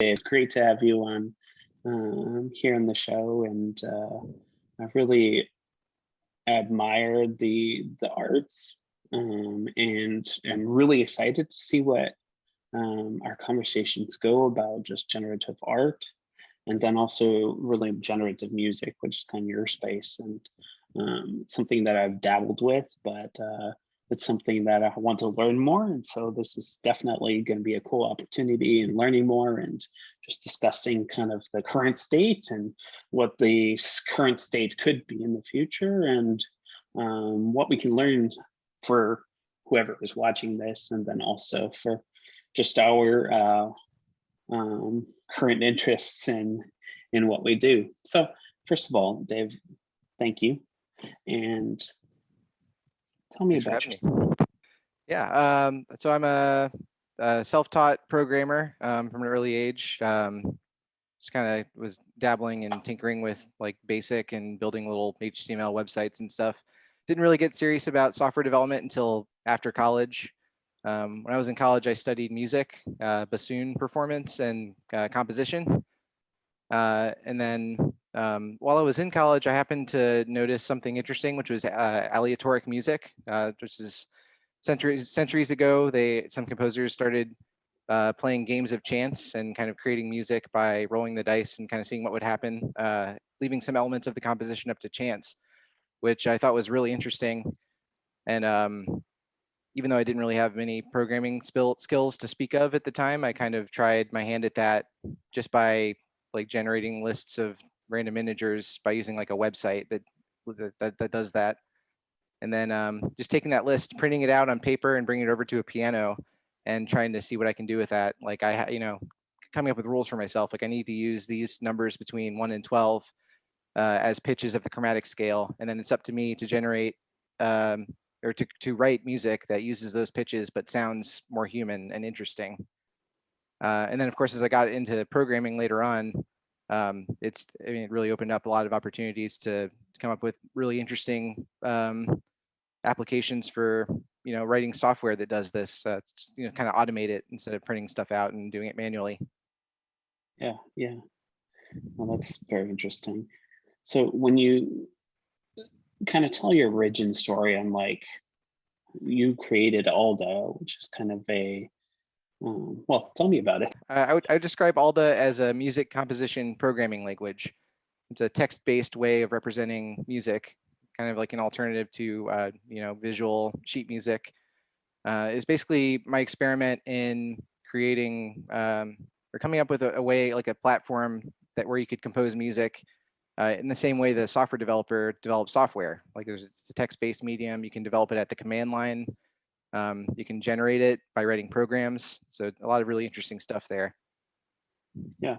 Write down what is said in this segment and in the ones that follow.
It's great to have you on here on the show, and I really admire the arts, and I'm really excited to see what our conversations go about just generative art, and then also really generative music, which is kind of your space, and something that I've dabbled with, but it's something that I want to learn more. And so this is definitely going to be a cool opportunity in learning more and just discussing kind of the current state and what the current state could be in the future, and what we can learn for whoever is watching this, and then also for just our current interests in what we do. So first of all, Dave, thank you. And tell me about yourself. Yeah, so I'm a self-taught programmer from an early age. Just kind of was dabbling and tinkering with like basic and building little HTML websites and stuff. Didn't really get serious about software development until after college. When I was in college, I studied music, bassoon performance, and composition. And then while I was in college, I happened to notice something interesting, which was aleatoric music, which is centuries ago. Some composers started playing games of chance and kind of creating music by rolling the dice and kind of seeing what would happen, leaving some elements of the composition up to chance, which I thought was really interesting. And even though I didn't really have many programming skills to speak of at the time, I kind of tried my hand at that just by like generating lists of random integers by using like a website that does that. And then just taking that list, printing it out on paper and bringing it over to a piano and trying to see what I can do with that. Like coming up with rules for myself. Like I need to use these numbers between 1 and 12 as pitches of the chromatic scale. And then it's up to me to generate or to write music that uses those pitches but sounds more human and interesting. And then of course, as I got into programming later on, it really opened up a lot of opportunities to come up with really interesting applications for writing software that does this, kind of automate it instead of printing stuff out and doing it manually. Yeah. Well, that's very interesting. So when you kind of tell your origin story on like you created Alda, which is kind of a well, tell me about it. I would describe Alda as a music composition programming language. It's a text-based way of representing music, kind of like an alternative to visual sheet music. It's basically my experiment in creating or coming up with a way, like a platform where you could compose music in the same way the software developer develops software. Like it's a text-based medium. You can develop it at the command line. You can generate it by writing programs. So a lot of really interesting stuff there. Yeah.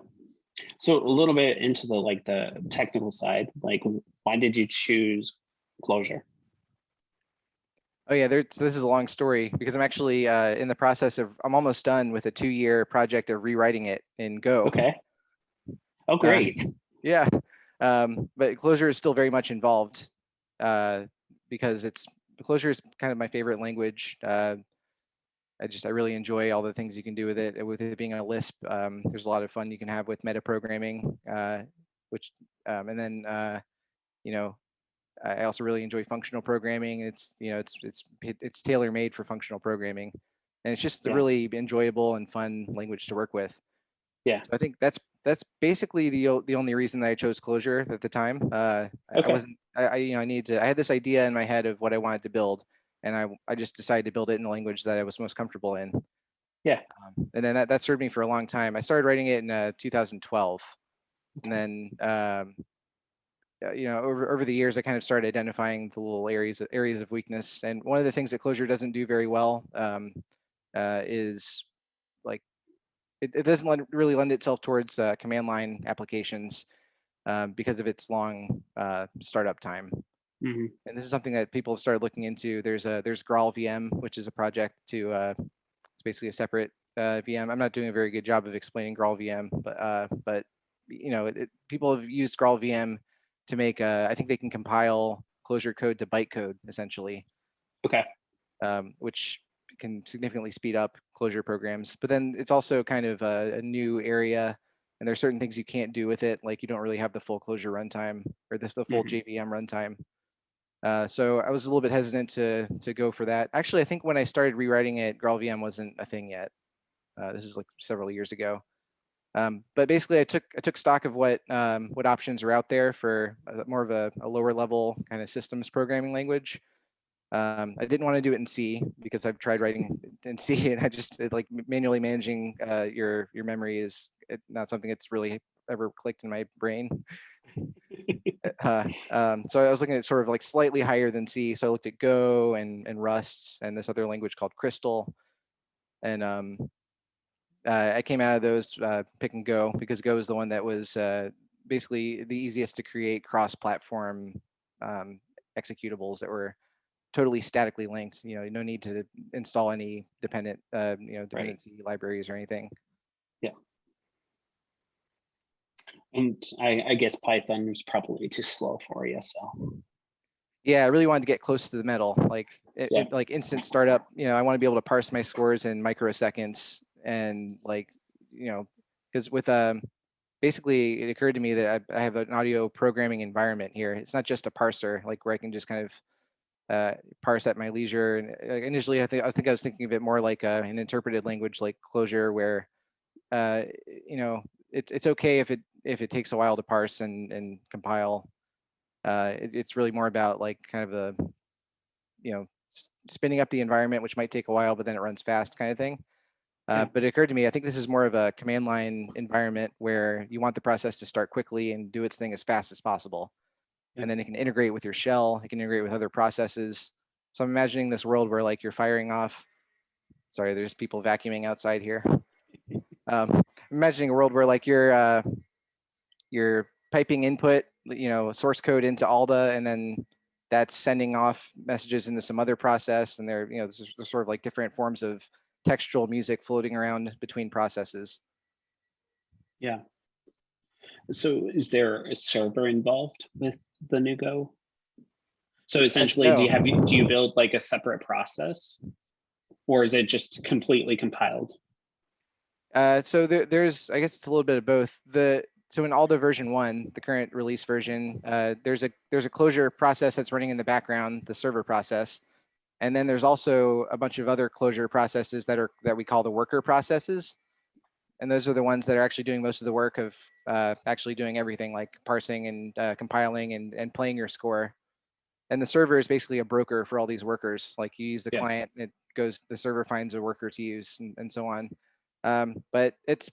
So a little bit into the technical side, like why did you choose Clojure? Oh yeah, so this is a long story because I'm actually in the process of, I'm almost done with a 2-year project of rewriting it in Go. Okay. Oh, great. Yeah, but Clojure is still very much involved because Clojure is kind of my favorite language. I really enjoy all the things you can do with it. With it being a Lisp, there's a lot of fun you can have with metaprogramming, and then I also really enjoy functional programming. It's tailor made for functional programming, and it's just a really enjoyable and fun language to work with. Yeah. So I think that's basically the only reason that I chose Clojure at the time. Okay. I had this idea in my head of what I wanted to build, and I just decided to build it in the language that I was most comfortable in. Yeah. And then that served me for a long time. I started writing it in 2012, and then over the years I kind of started identifying the little areas of weakness. And one of the things that Clojure doesn't do very well is like it doesn't really lend itself towards command line applications because of its long startup time. Mm-hmm. And this is something that people have started looking into. There's Graal VM, which is a project to it's basically a separate VM. I'm not doing a very good job of explaining Graal VM, but people have used Graal VM to make I think they can compile Clojure code to bytecode essentially. Okay. Which can significantly speed up Clojure programs. But then it's also kind of a new area, and there's certain things you can't do with it, like you don't really have the full Clojure runtime or the full JVM runtime. So I was a little bit hesitant to go for that. Actually, I think when I started rewriting it, GraalVM wasn't a thing yet. This is like several years ago. But basically, I took stock of what options are out there for more of a lower level kind of systems programming language. I didn't want to do it in C because I've tried writing in C, and like manually managing your memory is not something that's really ever clicked in my brain. So I was looking at sort of like slightly higher than C. So I looked at Go and Rust and this other language called Crystal, and I came out of those picking Go because Go is the one that was basically the easiest to create cross-platform executables that were totally statically linked. No need to install any dependency libraries or anything. Yeah. And I guess Python was probably too slow for you, so. Yeah, I really wanted to get close to the metal, like like instant startup. I want to be able to parse my scores in microseconds, and because with basically it occurred to me that I have an audio programming environment here. It's not just a parser, like where I can just kind of parse at my leisure. And initially, I was thinking of it more like an interpreted language like Clojure, where it's okay if it takes a while to parse and compile. It's really more about like kind of a spinning up the environment, which might take a while, but then it runs fast kind of thing. But it occurred to me, I think this is more of a command line environment where you want the process to start quickly and do its thing as fast as possible. And then it can integrate with your shell. It can integrate with other processes. So I'm imagining this world where like you're firing off, sorry, there's people vacuuming outside here. Imagining a world where like you're piping input, source code into Alda, and then that's sending off messages into some other process, and there's sort of like different forms of textual music floating around between processes. Yeah. So is there a server involved with the new Go? So essentially, No. do you build like a separate process, or is it just completely compiled? So there's, I guess it's a little bit of both. So in Alda version 1, the current release version, there's a Clojure process that's running in the background, the server process. And then there's also a bunch of other Clojure processes that we call the worker processes. And those are the ones that are actually doing most of the work of actually doing everything, like parsing and compiling and playing your score. And the server is basically a broker for all these workers. Like you use the client, the server finds a worker to use, and so on. But it's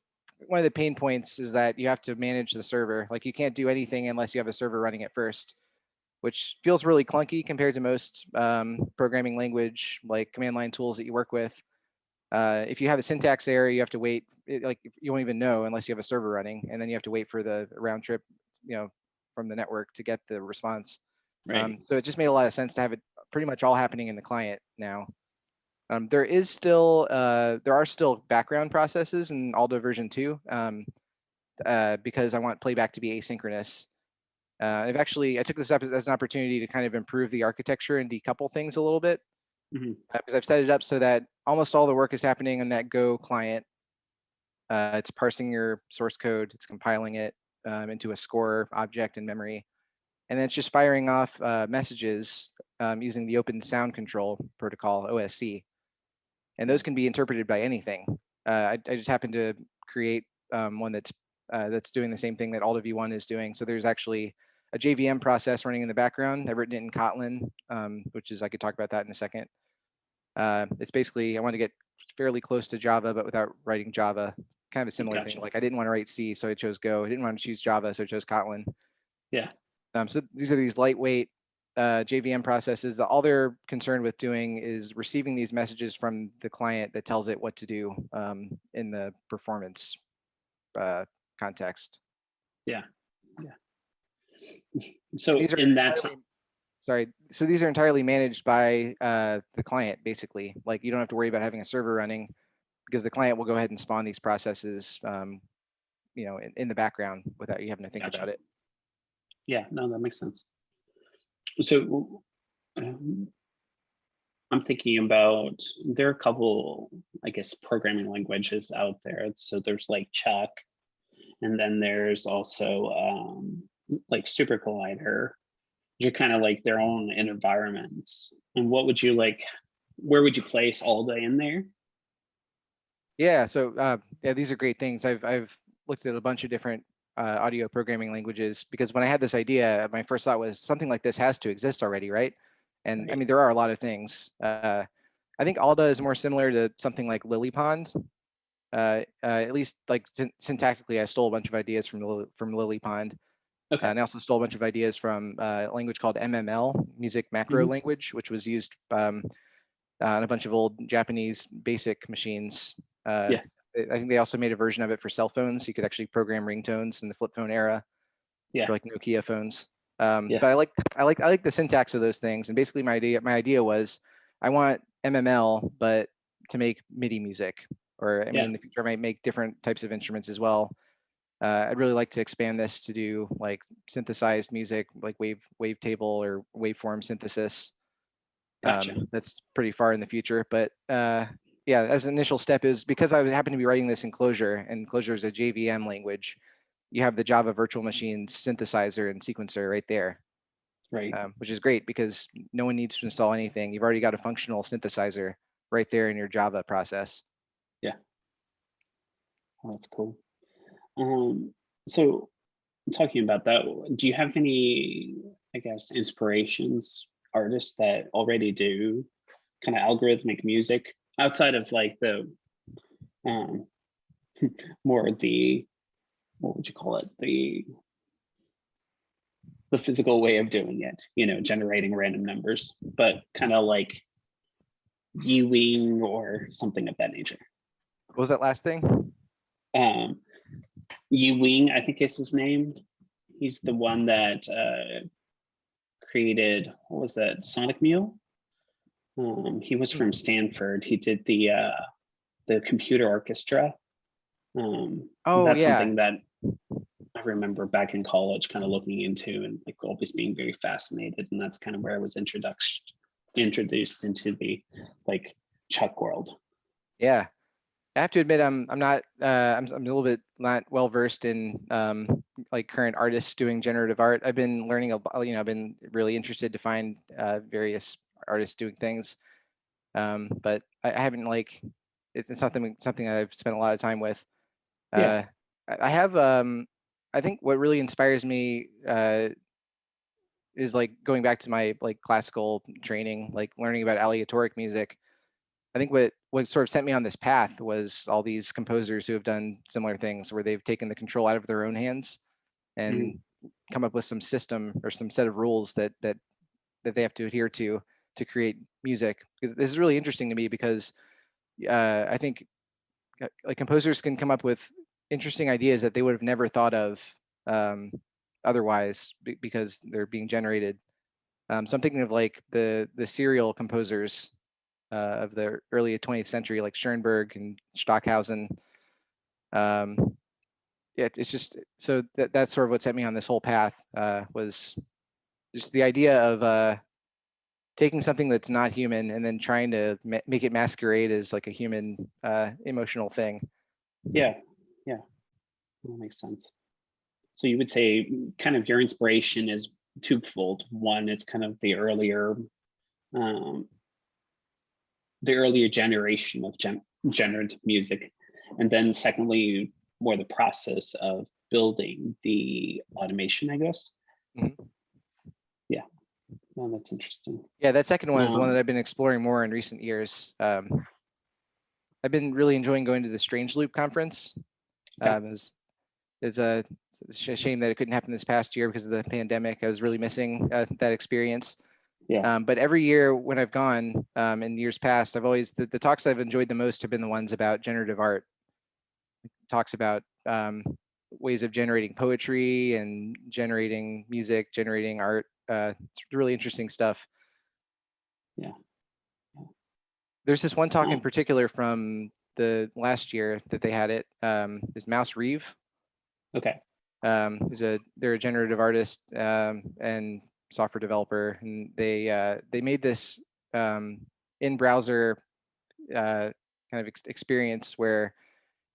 one of the pain points is that you have to manage the server. Like you can't do anything unless you have a server running it first, which feels really clunky compared to most programming language like command line tools that you work with. If you have a syntax error, you have to wait. Like you won't even know unless you have a server running, and then you have to wait for the round trip, from the network to get the response. Right. So it just made a lot of sense to have it pretty much all happening in the client now. There are still background processes in Alda version 2 because I want playback to be asynchronous. I took this up as an opportunity to kind of improve the architecture and decouple things a little bit, because I've set it up so that almost all the work is happening on that Go client. It's parsing your source code, it's compiling it into a score object in memory, and then it's just firing off messages using the Open Sound Control Protocol, OSC. And those can be interpreted by anything. I just happened to create one that's doing the same thing that Alda v1 is doing. So there's actually a JVM process running in the background. I've written it in Kotlin, which is, I could talk about that in a second. It's basically, I want to get fairly close to Java, but without writing Java. Kind of a similar thing. Like I didn't want to write C, so I chose Go. I didn't want to choose Java, so I chose Kotlin. Yeah. So these are these lightweight JVM processes. All they're concerned with doing is receiving these messages from the client that tells it what to do in the performance context. Yeah. So in that time. Sorry. So these are entirely managed by the client, basically. Like you don't have to worry about having a server running because the client will go ahead and spawn these processes, in the background without you having to think about it. Yeah, no, that makes sense. So I'm thinking about, there are a couple, I guess, programming languages out there. So there's like Chuck, and then there's also like Super Collider, which are kind of like their own environments. And what would you like, where would you place Alda in there? Yeah, so yeah, these are great things. I've looked at a bunch of different audio programming languages, because when I had this idea, my first thought was something like this has to exist already, right? And I Right. mean, there are a lot of things. I think Alda is more similar to something like LilyPond. At least like syntactically, I stole a bunch of ideas from LilyPond. Okay. And I also stole a bunch of ideas from a language called MML, Music Macro Mhm. Language, which was used on a bunch of old Japanese basic machines. Yeah. I think they also made a version of it for cell phones. You could actually program ringtones in the flip phone era Yeah. for like Nokia phones. Yeah. But I like the syntax of those things. And basically, my idea was, I want MML, but to make MIDI music, or I mean, Yeah. in the future, I might make different types of instruments as well. I'd really like to expand this to do like synthesized music, like wavetable or waveform synthesis. Gotcha. That's pretty far in the future, but yeah, as an initial step is, because I happen to be writing this in Clojure, and Clojure is a JVM language. You have the Java virtual machines synthesizer and sequencer right there, Right. which is great because no one needs to install anything. You've already got a functional synthesizer right there in your Java process. Yeah. Oh, that's cool. Um, so talking about that, do you have any, I guess, inspirations, artists that already do kind of algorithmic music outside of like the um, more the, what would you call it, the physical way of doing it, generating random numbers, but kind of like Ewing or something of that nature. What was that last thing? Um, Ewing, I think is his name. He's the one that created, what was that, Sonic Mule? He was from Stanford. He did the computer orchestra. Oh That's yeah, something that I remember back in college kind of looking into and like always being very fascinated. And that's kind of where I was introduced into the like Chuck world. yeah. I have to admit, I'm not I'm a little bit not well versed in like current artists doing generative art. I've been learning I've been really interested to find various artists doing things, but I haven't like it's not something I've spent a lot of time with. Yeah. I have I think what really inspires me is like going back to my like classical training, like learning about aleatoric music. I think what sort of sent me on this path was all these composers who have done similar things, where they've taken the control out of their own hands Mhm. and come up with some system or some set of rules that they have to adhere to create music. Because this is really interesting to me, because I think like composers can come up with interesting ideas that they would have never thought of um, otherwise, because they're being generated. So I'm thinking of like the serial composers of the early 20th century, like Schoenberg and Stockhausen. Um, yeah, it's just so that's sort of what set me on this whole path, was just the idea of taking something that's not human and then trying to make it masquerade as like a human emotional thing. Yeah. Yeah. That makes sense. So you would say kind of your inspiration is twofold. One, it's kind of um, the earlier generation of generative music, and then secondly, more the process of building the automation, I guess. Mhm. Yeah, no, that's interesting. Yeah, that second one is the one that Um, I've been exploring more in recent years. I've been really enjoying going to the Strange Loop conference. okay. Is a shame that it couldn't happen this past year because of the pandemic. I was really missing that experience. Yeah. But every year when I've gone in years past, I've always the talks I've enjoyed the most have been the ones about generative art. Talks about ways of generating poetry and generating music, generating art. It's really interesting stuff. Yeah. There's this one talk in Oh, particular from the last year that they had it. Is Mouse Reeve. okay. They're a generative artist and software developer, and they made this. in-browser kind of experience where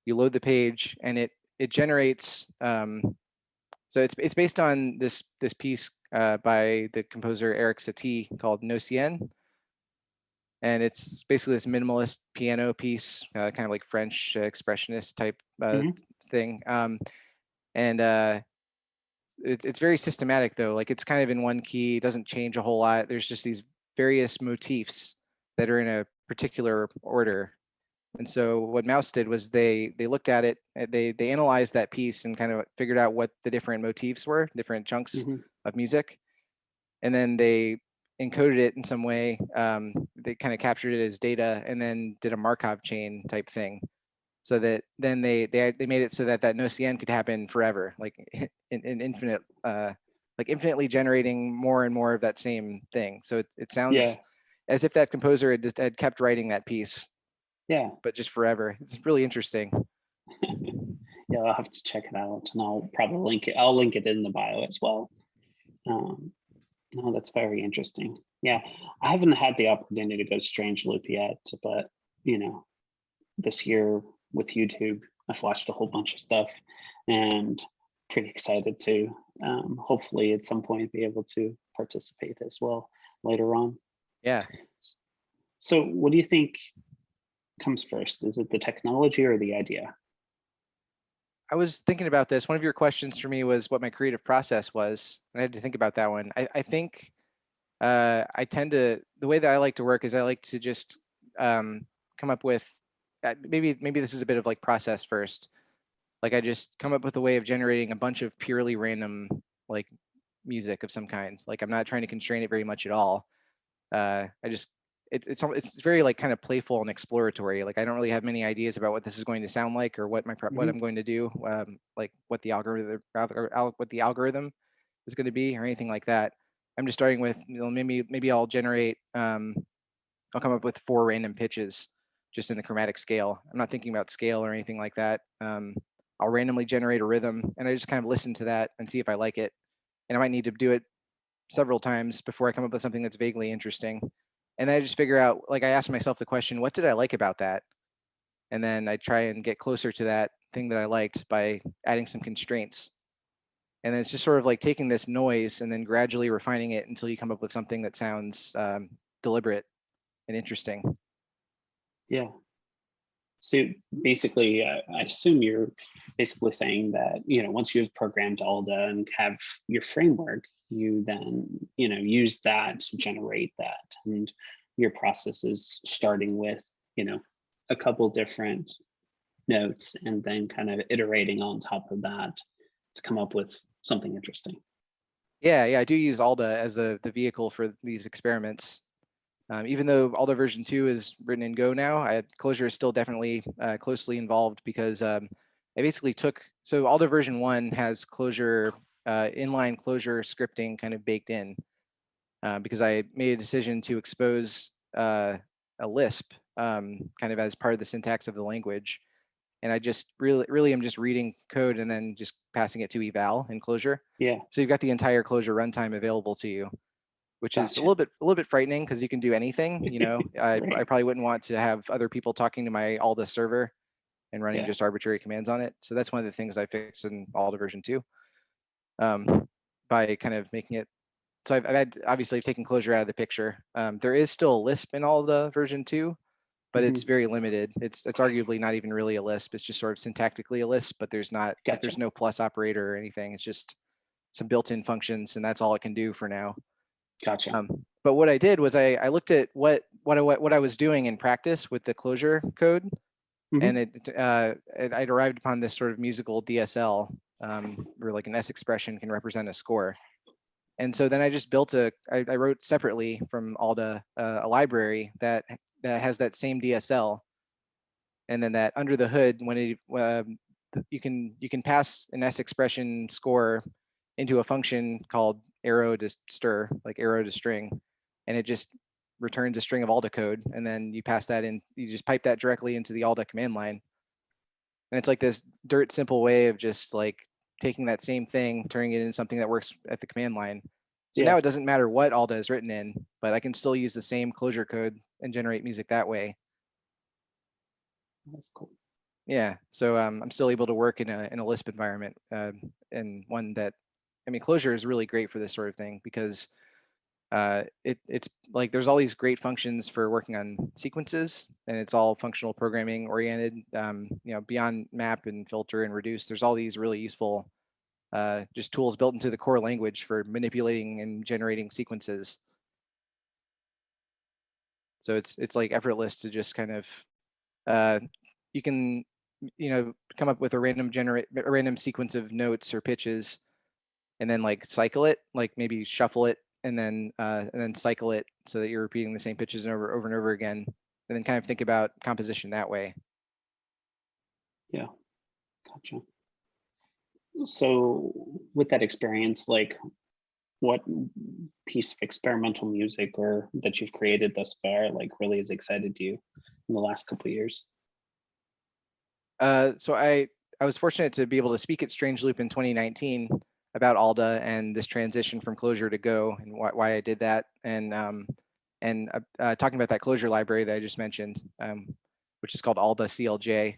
you load the page and it generates. So it's based on this piece by the composer Eric Satie called No Cien. And it's basically this minimalist piano piece, kind of like French expressionist type thing. And it's very systematic though. Like it's kind of in one key, it doesn't change a whole lot. There's just these various motifs that are in a particular order. And so what Mouse did was they looked at it, they analyzed that piece and kind of figured out what the different motifs were, different chunks of music. And then they encoded it in some way. They kind of captured it as data and then did a Markov chain type thing. So that then they made it so that no CN could happen forever, like in infinite, like infinitely generating more and more of that same thing. So it sounds as if that composer had kept writing that piece. Yeah. But just forever. It's really interesting. Yeah, I'll have to check it out, and I'll probably link it. I'll link it in the bio as well. No, that's very interesting. Yeah, I haven't had the opportunity to go Strange Loop yet, but you know, this year with YouTube, I've watched a whole bunch of stuff, and pretty excited to hopefully at some point be able to participate as well later on. Yeah. So, what do you think comes first? Is it the technology or the idea? I was thinking about this. One of your questions for me was what my creative process was. And I had to think about that one. I think I tend to, the way that I like to work is I like to just come up with, maybe this is a bit of like process first. Like I just come up with a way of generating a bunch of purely random like music of some kind. Like I'm not trying to constrain it very much at all. I just, it's very like kind of playful and exploratory. Like I don't really have many ideas about what this is going to sound like or what what I'm going to do, like what the algorithm is going to be or anything like that. I'm just starting with, you know, maybe I'll generate, I'll come up with 4 random pitches just in the chromatic scale. I'm not thinking about scale or anything like that. I'll randomly generate a rhythm and I just kind of listen to that and see if I like it. And I might need to do it several times before I come up with something that's vaguely interesting. And then I just figure out, like I ask myself the question, what did I like about that? And then I try and get closer to that thing that I liked by adding some constraints. And then it's just sort of like taking this noise and then gradually refining it until you come up with something that sounds deliberate and interesting. Yeah. So basically, I assume you're basically saying that, you know, once you've programmed Alda and have your framework, you then, you know, use that to generate that. And your process is starting with, you know, a couple different notes and then kind of iterating on top of that to come up with something interesting. Yeah, I do use Alda as the vehicle for these experiments. Even though Alda version 2 is written in Go now, Clojure is still definitely closely involved because I basically took, so Alda version 1 has Clojure, inline Clojure scripting kind of baked in because I made a decision to expose a Lisp kind of as part of the syntax of the language. And I just really am just reading code and then just passing it to eval in Clojure. Yeah. So you've got the entire Clojure runtime available to you, which is a Gotcha. little bit frightening because you can do anything. You know, I Right. probably wouldn't want to have other people talking to my Alda server and running just arbitrary commands on it. So that's one of the things I fixed in Alda version 2 by kind of making it. So I've had, obviously I've taken Clojure out of the picture. There is still a Lisp in Alda version 2, but it's very limited. It's arguably not even really a Lisp. It's just sort of syntactically a Lisp, but there's not, like, there's no plus operator or anything. It's just some built-in functions, and that's all it can do for now. Gotcha. But what I did was I looked at what I was doing in practice with the Clojure code, and I arrived upon this sort of musical DSL, where like an S expression can represent a score. And so then I just built I wrote separately from Alda a library that has that same DSL, and then that under the hood, when it you can pass an S expression score into a function called arrow to stir, like arrow to string, and it just returns a string of Alda code, and then you pass that in, you just pipe that directly into the Alda command line. And it's like this dirt simple way of just like taking that same thing, turning it into something that works at the command line. So Yeah. now it doesn't matter what Alda is written in, but I can still use the same Clojure code and generate music that way. That's cool. Yeah, so I'm still able to work in a Lisp environment, and one that, I mean, Clojure is really great for this sort of thing because it's like there's all these great functions for working on sequences, and it's all functional programming oriented. You know, beyond map and filter and reduce, there's all these really useful just tools built into the core language for manipulating and generating sequences. So it's like effortless to just kind of you can, you know, come up with a random sequence of notes or pitches, and then like cycle it, like maybe shuffle it, and then cycle it so that you're repeating the same pitches over and over again, and then kind of think about composition that way. Yeah, gotcha. So with that experience, like what piece of experimental music or that you've created thus far, like really has excited you in the last couple of years? So I was fortunate to be able to speak at Strange Loop in 2019 about Alda and this transition from Clojure to Go, and why I did that, and talking about that Clojure library that I just mentioned, which is called Alda CLJ.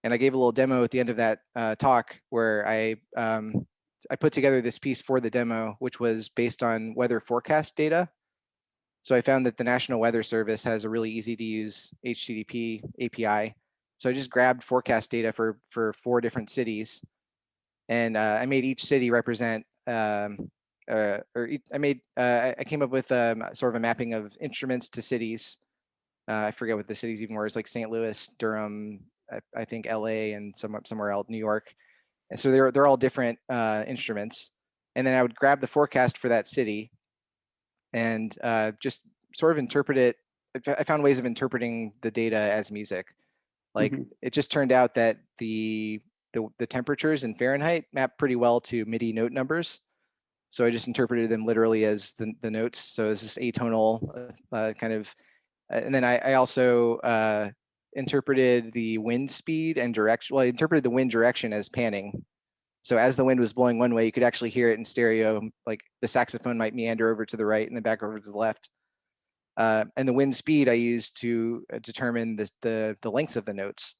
And I gave a little demo at the end of that talk where I put together this piece for the demo, which was based on weather forecast data. So I found that the National Weather Service has a really easy to use HTTP API. So I just grabbed forecast data for 4 different cities, and I made each city represent, I came up with sort of a mapping of instruments to cities. I forget what the cities even were. It's like St. Louis, Durham, I think LA, and somewhere else, New York. And so they're all different instruments. And then I would grab the forecast for that city and just sort of interpret it. I found ways of interpreting the data as music. Like it just turned out that the temperatures in Fahrenheit map pretty well to MIDI note numbers. So I just interpreted them literally as the notes. So it's this atonal kind of, and then I also interpreted the wind speed and direction. Well, I interpreted the wind direction as panning. So as the wind was blowing one way, you could actually hear it in stereo. Like the saxophone might meander over to the right and then back over to the left. And the wind speed I used to determine the lengths of the notes.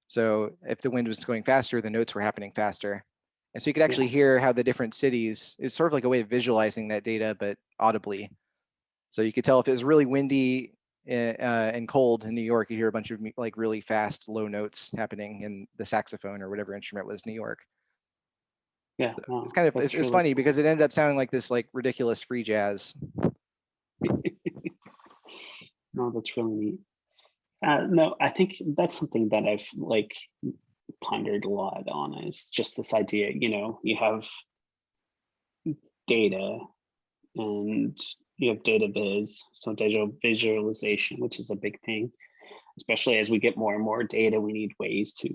So if the wind was going faster, the notes were happening faster. And so you could actually hear how the different cities, is sort of like a way of visualizing that data, but audibly. So you could tell if it was really windy and cold in New York, you hear a bunch of like really fast, low notes happening in the saxophone or whatever instrument was New York. Yeah, So wow, it's kind of, it's really funny cool. because it ended up sounding like this like ridiculous free jazz. No, that's really neat. No, I think that's something that I've like pondered a lot on is just this idea, you know, you have data and you have data viz, so digital visualization, which is a big thing, especially as we get more and more data, we need ways to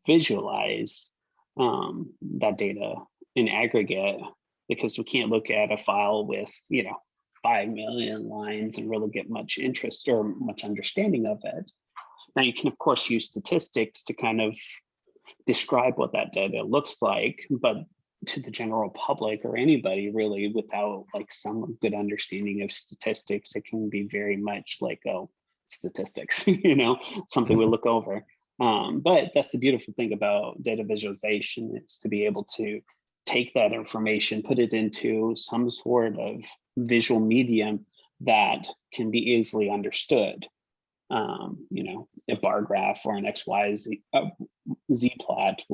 visualize that data in aggregate, because we can't look at a file with, you know, 5 million lines and really get much interest or much understanding of it. Now you can of course use statistics to kind of describe what that data looks like, but to the general public or anybody really without like some good understanding of statistics, it can be very much like, oh, statistics, you know, something we look over. But that's the beautiful thing about data visualization, is to be able to take that information, put it into some sort of visual medium that can be easily understood. You know, a bar graph or an XYZ Z plot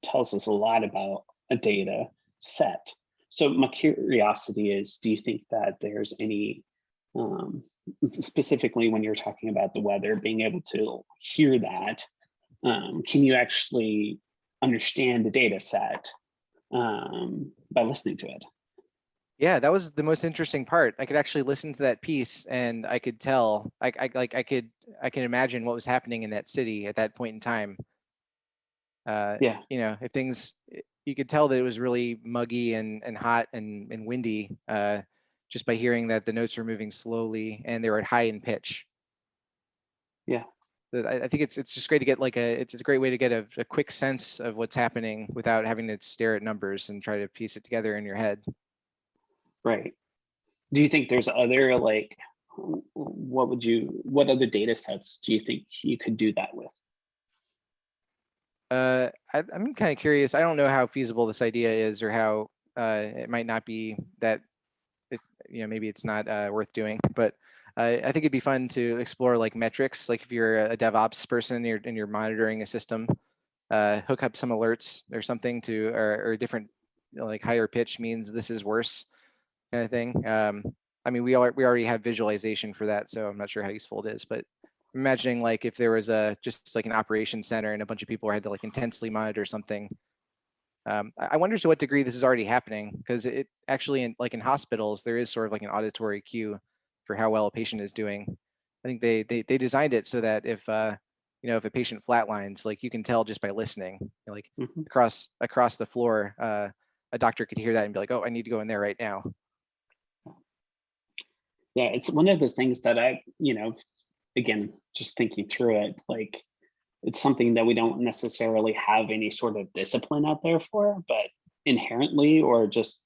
tells us a lot about a data set. So my curiosity is, do you think that there's any, specifically when you're talking about the weather, being able to hear that, can you actually understand the data set by listening to it? Yeah, that was the most interesting part. I could actually listen to that piece and I could tell, I can imagine what was happening in that city at that point in time. Yeah, You know, if things, you could tell that it was really muggy and hot and windy just by hearing that the notes were moving slowly and they were high in pitch. yeah. I think it's just great to get like it's a great way to get a quick sense of what's happening without having to stare at numbers and try to piece it together in your head. Right. Do you think there's other, like, what other data sets do you think you could do that with? I'm kind of curious. I don't know how feasible this idea is, or how it might not be that maybe it's not worth doing. But I think it'd be fun to explore like metrics. Like if you're a DevOps person and you're monitoring a system, hook up some alerts or something to, or different like higher pitch means this is worse kind of thing. I mean, we already have visualization for that, so I'm not sure how useful it is, but imagining like if there was just like an operations center and a bunch of people had to like intensely monitor something. I wonder to what degree this is already happening, because it actually in hospitals, there is sort of like an auditory cue for how well a patient is doing. I think they designed it so that if if a patient flatlines, like you can tell just by listening, like Mhm. across the floor, a doctor could hear that and be like, oh, I need to go in there right now. Yeah, it's one of those things that again, just thinking through it, like it's something that we don't necessarily have any sort of discipline out there for, but inherently or just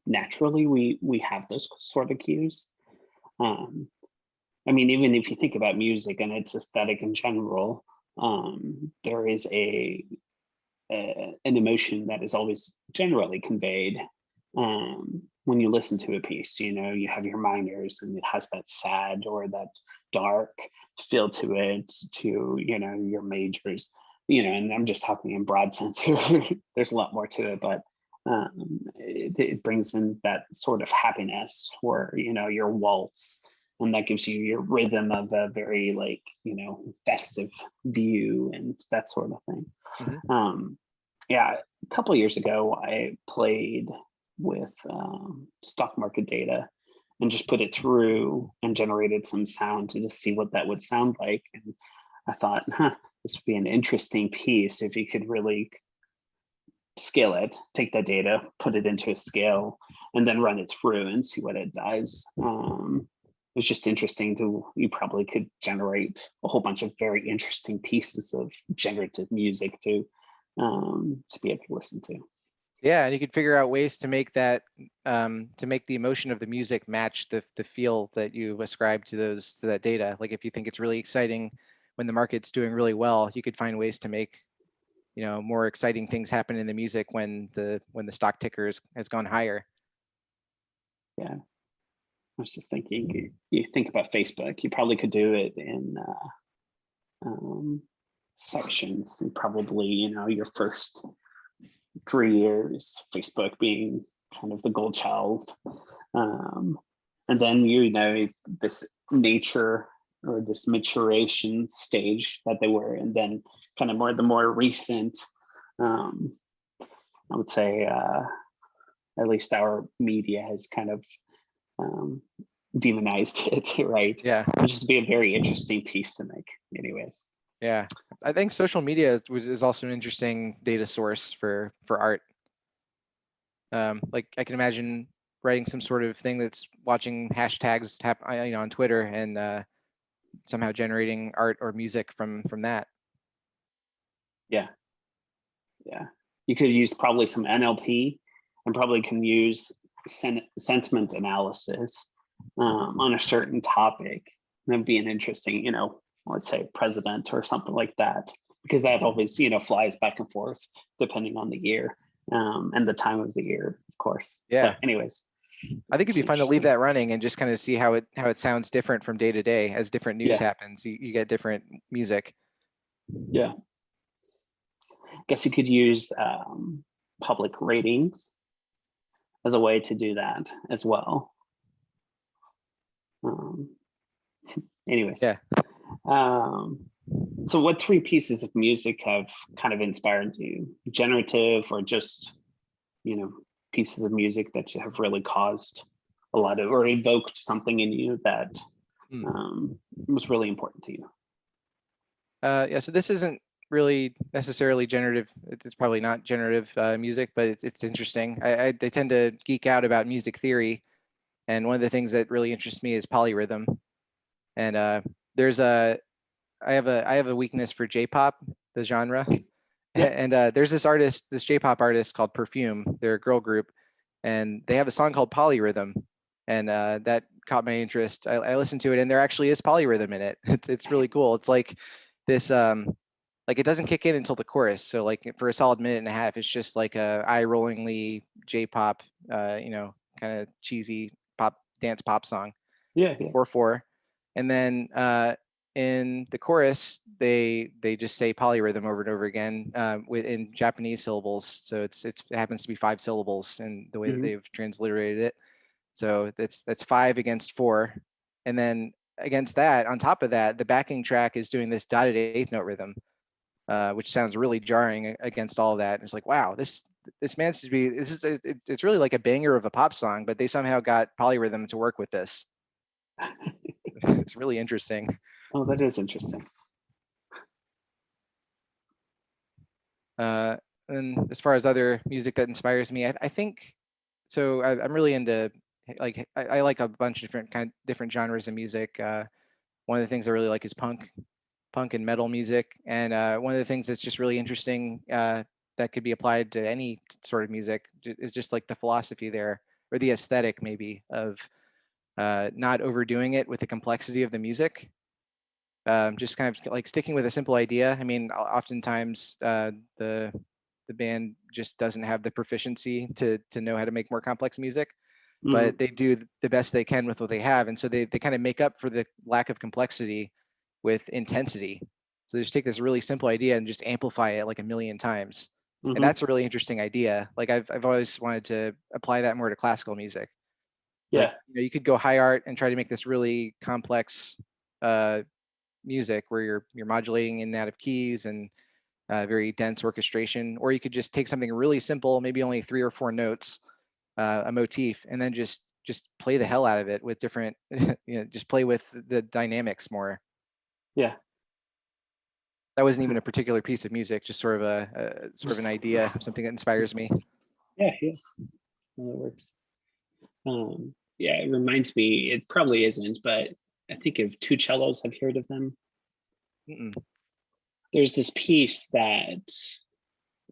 naturally, we have those sort of cues. Um, I mean, even if you think about music and its aesthetic in general, there is an emotion that is always generally conveyed when you listen to a piece. You have your minors, and it has that sad or that dark feel to it, to your majors, and I'm just talking in broad sense here. There's a lot more to it, but it brings in that sort of happiness, or your waltz, and that gives you your rhythm of a very, like, festive view and that sort of thing. Mhm. Yeah, a couple of years ago, I played with stock market data and just put it through and generated some sound to just see what that would sound like. And I thought, this would be an interesting piece if you could really scale it, take that data, put it into a scale, and then run it through and see what it does. It's just interesting you probably could generate a whole bunch of very interesting pieces of generative music to be able to listen to. Yeah, and you could figure out ways to make that to make the emotion of the music match the feel that you ascribe to that data. Like if you think it's really exciting when the market's doing really well, you could find ways to make more exciting things happen in the music when the stock ticker has gone higher. Yeah, I was just thinking, you think about Facebook, you probably could do it in sections, and probably your first 3 years, Facebook being kind of the gold child, and then this nature or this maturation stage that they were, and then kind of the more recent, I would say, at least our media has kind of demonized it, right? Yeah, Which is be a very interesting piece to make, anyways. yeah. I think social media is also an interesting data source for art. Like I can imagine writing some sort of thing that's watching hashtags on Twitter, and somehow generating art or music from that. Yeah, yeah. You could use probably some NLP, and probably can use sentiment analysis on a certain topic. That'd be an interesting, let's say president or something like that, because that always, flies back and forth depending on the year and the time of the year, of course. Yeah. So anyways, I think it'd be fun to leave interesting. that running and just kind of see how it sounds different from day to day as different news Yeah, happens. You get different music. yeah. Guess you could use public ratings as a way to do that as well. Um, anyways, Yeah. So what 3 pieces of music have kind of inspired you? Generative, or just, pieces of music that you have really caused a lot of, or evoked something in you that was really important to you? Yeah. So this isn't really necessarily generative. It's probably not generative music, but it's interesting. I tend to geek out about music theory, and one of the things that really interests me is polyrhythm. And there's a I have a weakness for J-pop, the genre. Yeah. And there's this J-pop artist called Perfume. They're a girl group, and they have a song called Polyrhythm, and that caught my interest. I listened to it, and there actually is polyrhythm in it. It's really cool. It's like this like it doesn't kick in until the chorus. So like for a solid minute and a half, it's just like a eye-rollingly J-pop, kind of cheesy dance pop song. Yeah. 4/4, and then in the chorus they just say polyrhythm over and over again in Japanese syllables. So it happens to be 5 syllables in the way that they've transliterated it. So that's 5 against 4, and then against that, on top of that, the backing track is doing this dotted eighth note rhythm, which sounds really jarring against all of that. And it's like, wow, this managed to be, it's really like a banger of a pop song, but they somehow got polyrhythm to work with this. It's really interesting. Oh, that is interesting. And as far as other music that inspires me, I think so. I'm really into, like, I like a bunch of different genres of music. One of the things I really like is punk and metal music. And one of the things that's just really interesting that could be applied to any sort of music is just like the philosophy there, or the aesthetic maybe, of not overdoing it with the complexity of the music. Just kind of like sticking with a simple idea. I mean, oftentimes the band just doesn't have the proficiency to know how to make more complex music, but they do the best they can with what they have, and so they kind of make up for the lack of complexity with intensity. So they just take this really simple idea and just amplify it like a million times. And that's a really interesting idea. Like I've always wanted to apply that more to classical music. It's like, you could go high art and try to make this really complex music where you're modulating in and out of keys and very dense orchestration, or you could just take something really simple, maybe only 3 or 4 notes, a motif, and then just play the hell out of it with different, just play with the dynamics more. Yeah. That wasn't even a particular piece of music, just sort of an idea, something that inspires me. Yeah. Well, that works. Yeah, it reminds me, it probably isn't, but I think of Two Cellos. Have you heard of them? There's this piece that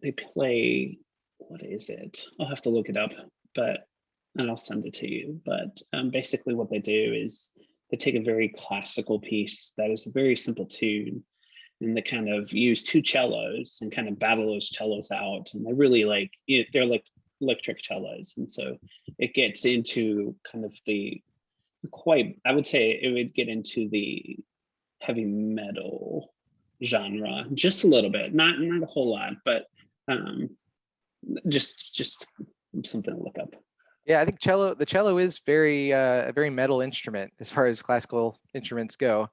they play. What is it? I'll have to look it up, and I'll send it to you. But basically what they do is they take a very classical piece that is a very simple tune, and they kind of use 2 cellos and kind of battle those cellos out. And they're really like, they're like electric cellos. And so it gets into kind of I would say it would get into the heavy metal genre just a little bit, not a whole lot, but just something to look up. Yeah, I think the cello is a very metal instrument as far as classical instruments go.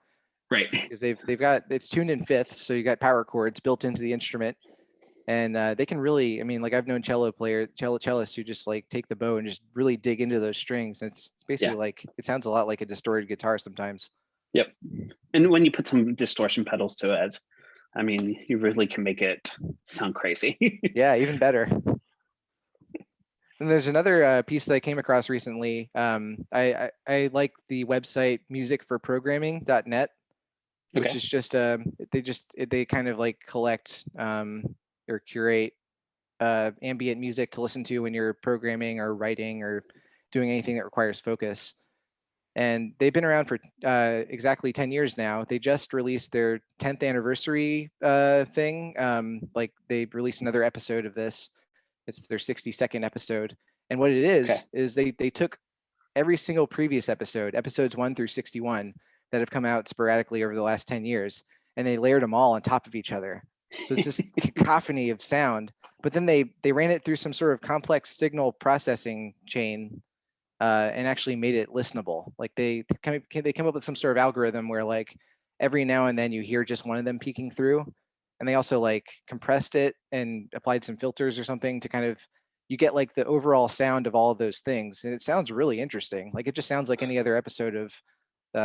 Right. Because it's tuned in fifths, so you got power chords built into the instrument, and they can really, I mean, like I've known cellists who just like take the bow and just really dig into those strings. And it's basically like, it sounds a lot like a distorted guitar sometimes. Yep. And when you put some distortion pedals to it, I mean, you really can make it sound crazy. Yeah, even better. And there's another piece that I came across recently. I like the website musicforprogramming.net, which is just they kind of like collect or curate ambient music to listen to when you're programming or writing or doing anything that requires focus. And they've been around for exactly 10 years now. They just released their 10th anniversary thing. Like they released another episode of this. It's their 62nd episode. And what it is they took every single previous episodes 1 through 61 that have come out sporadically over the last 10 years, and they layered them all on top of each other. So it's this cacophony of sound, but then they ran it through some sort of complex signal processing chain and actually made it listenable. Like they come up with some sort of algorithm where like every now and then you hear just one of them peeking through, and they also like compressed it and applied some filters or something to kind of, you get like the overall sound of all of those things, and it sounds really interesting. Like it just sounds like any other episode of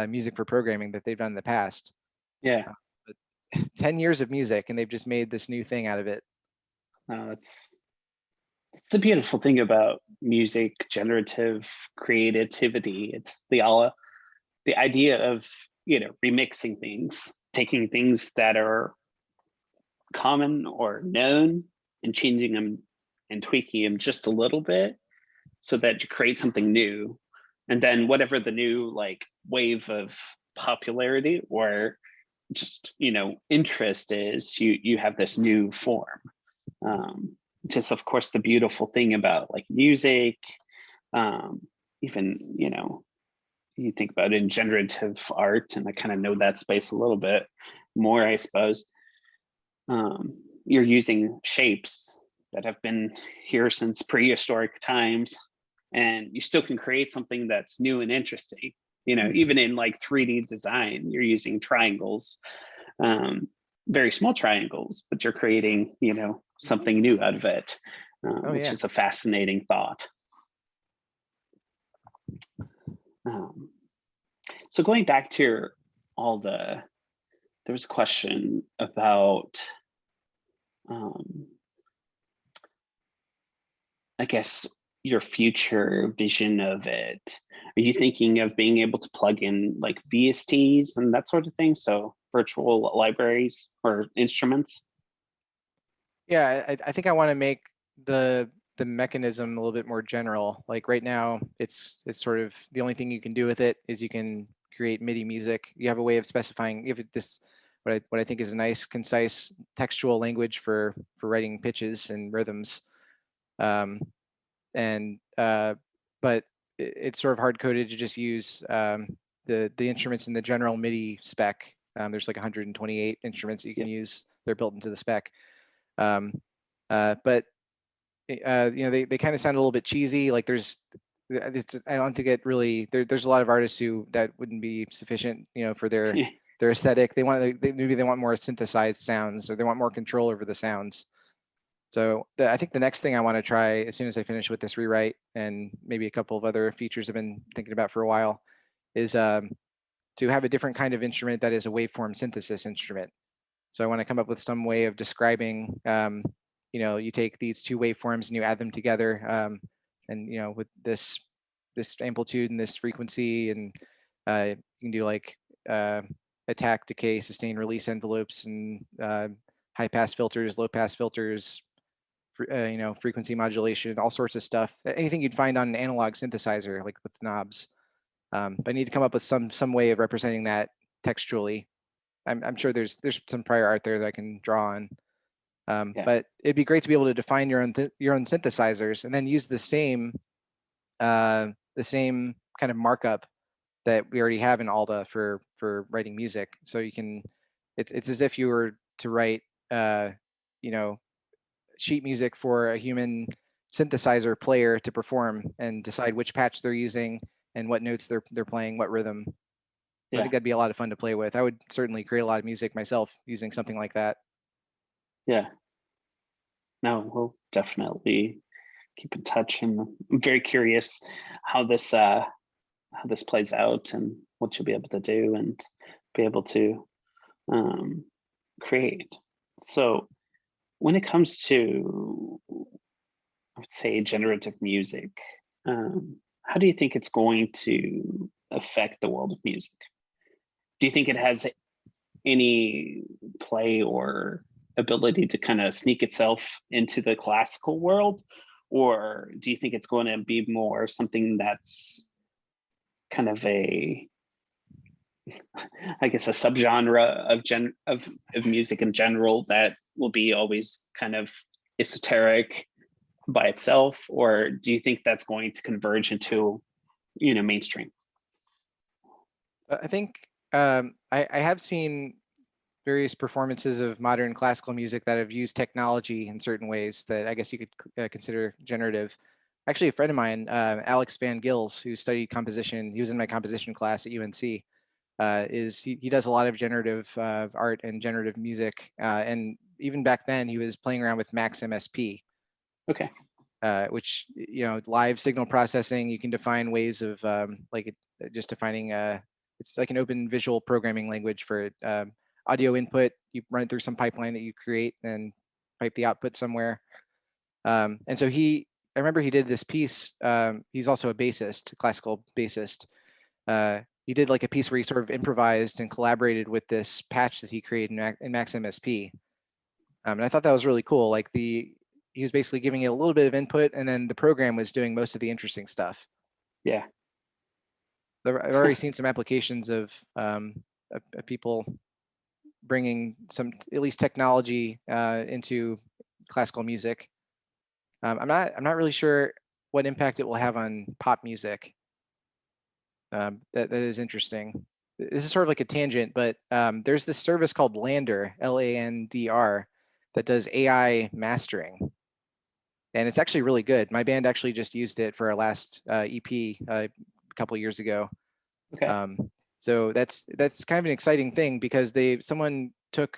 music for programming that they've done in the past. Yeah. 10 years of music, and they've just made this new thing out of it. It's the beautiful thing about music, generative creativity. It's the idea of, remixing things, taking things that are common or known and changing them and tweaking them just a little bit so that you create something new, and then whatever the new like wave of popularity or just interest is, you have this new form. Just of course the beautiful thing about like music, even you think about it in generative art, and I kind of know that space a little bit more, I suppose. You're using shapes that have been here since prehistoric times, and you still can create something that's new and interesting. Even in like 3D design, you're using triangles, very small triangles, but you're creating something new out of it, which is a fascinating thought. So going back to your Alda, there was a question about I guess your future vision of it. Are you thinking of being able to plug in like VSTs and that sort of thing? So virtual libraries or instruments? Yeah, I think I want to make the mechanism a little bit more general. Like right now, it's sort of the only thing you can do with it is you can create MIDI music. You have a way of specifying if this what I think is a nice, concise textual language for writing pitches and rhythms. But it's sort of hard coded to just use the instruments in the general MIDI spec. There's like 128 instruments that you can use. They're built into the spec. But they kind of sound a little bit cheesy. Like I don't think it really. There's a lot of artists who that wouldn't be sufficient, for their aesthetic. Maybe they want more synthesized sounds, or they want more control over the sounds. So I think the next thing I want to try as soon as I finish with this rewrite, and maybe a couple of other features I've been thinking about for a while, is to have a different kind of instrument that is a waveform synthesis instrument. So I want to come up with some way of describing, you take these two waveforms and you add them together, and with this amplitude and this frequency, and you can do like attack, decay, sustain, release envelopes, and high pass filters, low pass filters, frequency modulation, all sorts of stuff. Anything you'd find on an analog synthesizer, like with knobs. But I need to come up with some way of representing that textually. I'm sure there's some prior art there that I can draw on. But it'd be great to be able to define your own synthesizers and then use the same kind of markup that we already have in Alda for writing music. So you can, it's as if you were to write sheet music for a human synthesizer player to perform and decide which patch they're using and what notes they're playing, what rhythm. So I think that'd be a lot of fun to play with. I would certainly create a lot of music myself using something like that. Yeah. No, we'll definitely keep in touch, and I'm very curious how this plays out and what you'll be able to do and be able to create. So when it comes to, I would say, generative music, how do you think it's going to affect the world of music? Do you think it has any play or ability to kind of sneak itself into the classical world? Or do you think it's going to be more something that's kind of a subgenre of music in general that will be always kind of esoteric by itself? Or do you think that's going to converge into mainstream? I think I have seen various performances of modern classical music that have used technology in certain ways that I guess you could consider generative. Actually, a friend of mine, Alex Van Gils, who studied composition, he was in my composition class at UNC, he does a lot of generative art and generative music. And even back then, he was playing around with Max MSP. Okay. Which, live signal processing, you can define ways of just defining, it's like an open visual programming language for audio input. You run it through some pipeline that you create and pipe the output somewhere. And so I remember he did this piece. He's also a bassist, a classical bassist. He did like a piece where he sort of improvised and collaborated with this patch that he created in Max MSP. And I thought that was really cool. Like he was basically giving it a little bit of input, and then the program was doing most of the interesting stuff. Yeah. I've already seen some applications of people bringing some at least technology into classical music. I'm not really sure what impact it will have on pop music. That is interesting. This is sort of like a tangent, but there's this service called Lander, Landr, that does AI mastering, and it's actually really good. My band actually just used it for our last EP a couple years ago. Okay. So that's kind of an exciting thing, because someone took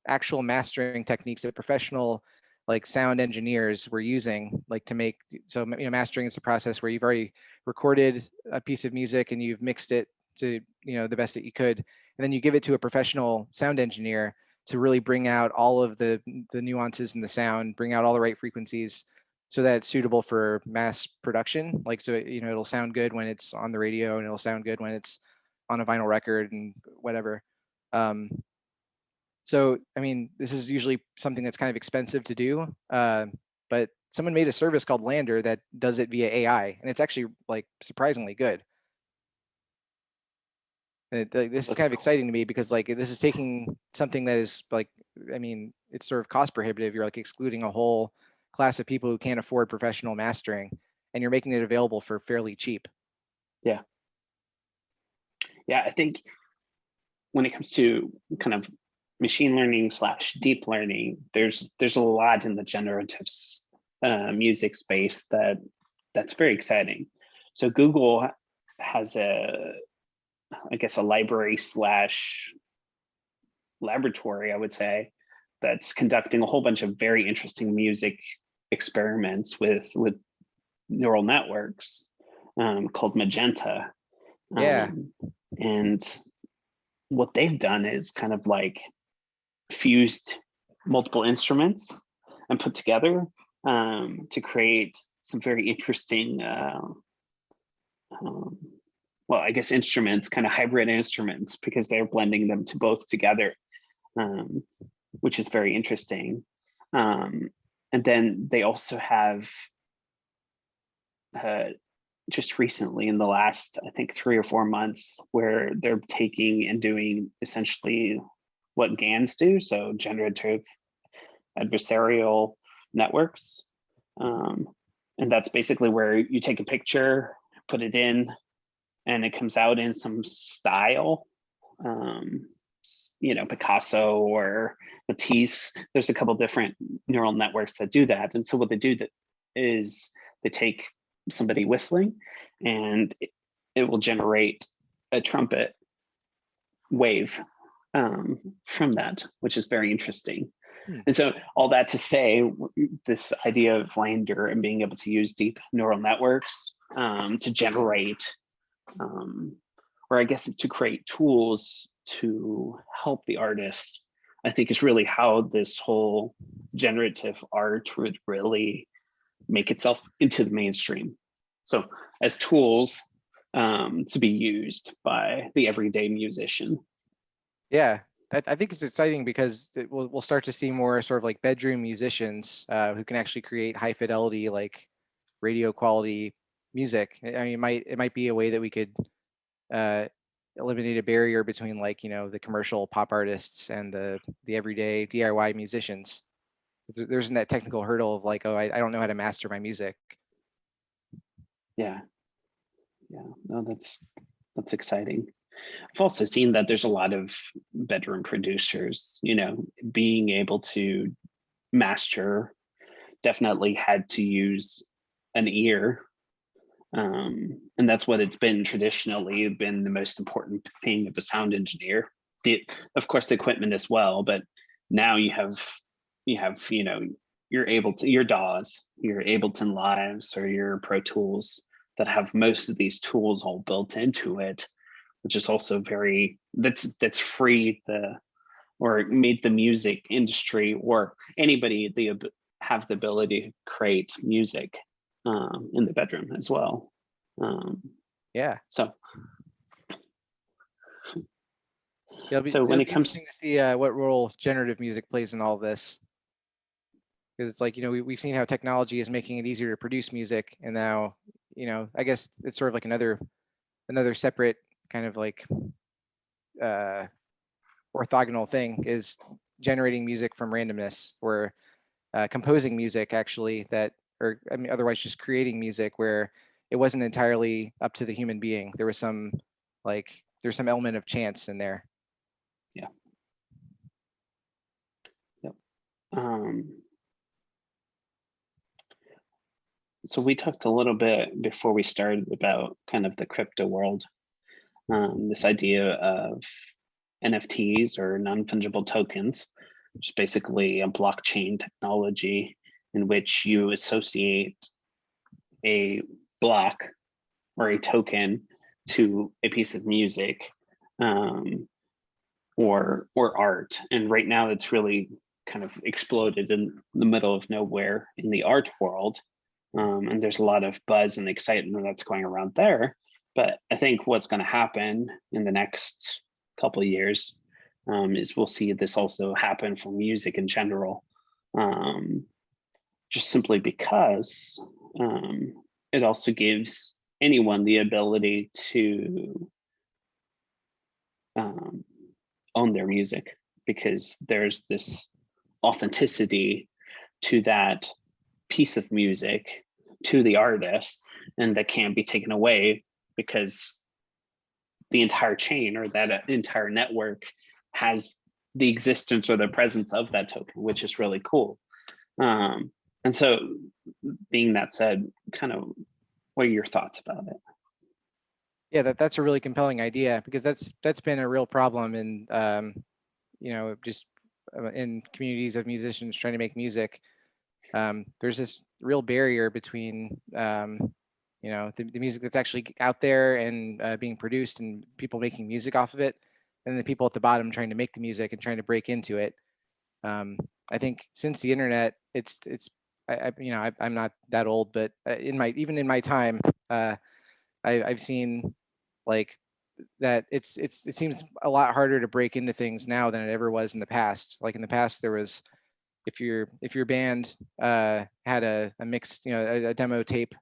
actual mastering techniques that professional like sound engineers were using, like to make, so mastering is a process where you've already recorded a piece of music and you've mixed it to the best that you could, and then you give it to a professional sound engineer to really bring out all of the nuances in the sound, bring out all the right frequencies, so that it's suitable for mass production. Like, so it'll sound good when it's on the radio, and it'll sound good when it's on a vinyl record and whatever. So, I mean, this is usually something that's kind of expensive to do, but someone made a service called Lander that does it via AI, and it's actually like surprisingly good. And this is kind of exciting to me, because like this is taking something that is like, I mean, it's sort of cost prohibitive. You're like excluding a whole class of people who can't afford professional mastering, and you're making it available for fairly cheap. Yeah. Yeah, I think when it comes to kind of machine learning / deep learning, there's a lot in the generative music space that's very exciting. So Google has I guess a library / laboratory, I would say, that's conducting a whole bunch of very interesting music experiments with neural networks called Magenta. Yeah. And what they've done is kind of like fused multiple instruments and put together to create some very interesting, well, I guess instruments, kind of hybrid instruments, because they're blending them to both together, which is very interesting. And then they also have just recently, in the last, I think, 3 or 4 months, where they're taking and doing essentially what GANs do, so generative adversarial networks. And that's basically where you take a picture, put it in, and it comes out in some style, Picasso or Matisse. There's a couple different neural networks that do that. And so what they do is they take somebody whistling, and it will generate a trumpet wave from that, which is very interesting. And so all that to say, this idea of Lander and being able to use deep neural networks to generate, or I guess to create tools to help the artist, I think is really how this whole generative art would really make itself into the mainstream. So as tools to be used by the everyday musician. Yeah, I think it's exciting, because we'll start to see more sort of like bedroom musicians who can actually create high fidelity, like radio quality music. I mean, it might be a way that we could eliminate a barrier between, like, the commercial pop artists and the everyday DIY musicians. There isn't that technical hurdle of like, oh, I don't know how to master my music. Yeah, no, that's exciting. I've also seen that there's a lot of bedroom producers, being able to master definitely had to use an ear. And that's what it's been traditionally, been the most important thing of a sound engineer. Of course, the equipment as well, but now you have your DAWs, your Ableton Lives, or your Pro Tools that have most of these tools all built into it, which is also that's freed or made the music industry or anybody have the ability to create music in the bedroom as well. Yeah. So It'll be when it comes interesting to see what role generative music plays in all this. Because it's like, we've seen how technology is making it easier to produce music, and now, I guess it's sort of like another separate kind of like orthogonal thing is generating music from randomness, or composing music actually that, or I mean, otherwise just creating music where it wasn't entirely up to the human being. There was some there's some element of chance in there. Yeah. Yep. So we talked a little bit before we started about kind of the crypto world, this idea of NFTs, or non-fungible tokens, which is basically a blockchain technology in which you associate a block or a token to a piece of music, or art. And right now it's really kind of exploded in the middle of nowhere in the art world. And there's a lot of buzz and excitement that's going around there. But I think what's going to happen in the next couple of years is we'll see this also happen for music in general, just simply because it also gives anyone the ability to own their music, because there's this authenticity to that piece of music, to the artist, and that can't be taken away, because the entire chain or that entire network has the existence or the presence of that token, which is really cool. And so, being that said, kind of what are your thoughts about it? Yeah, that's a really compelling idea, because that's been a real problem in just in communities of musicians trying to make music. There's this real barrier between the music that's actually out there and being produced and people making music off of it, and the people at the bottom trying to make the music and trying to break into it. I think since the internet, I'm not that old, but even in my time, I've seen like that it seems a lot harder to break into things now than it ever was in the past. Like in the past, there was, if your band had a mix, a demo tape,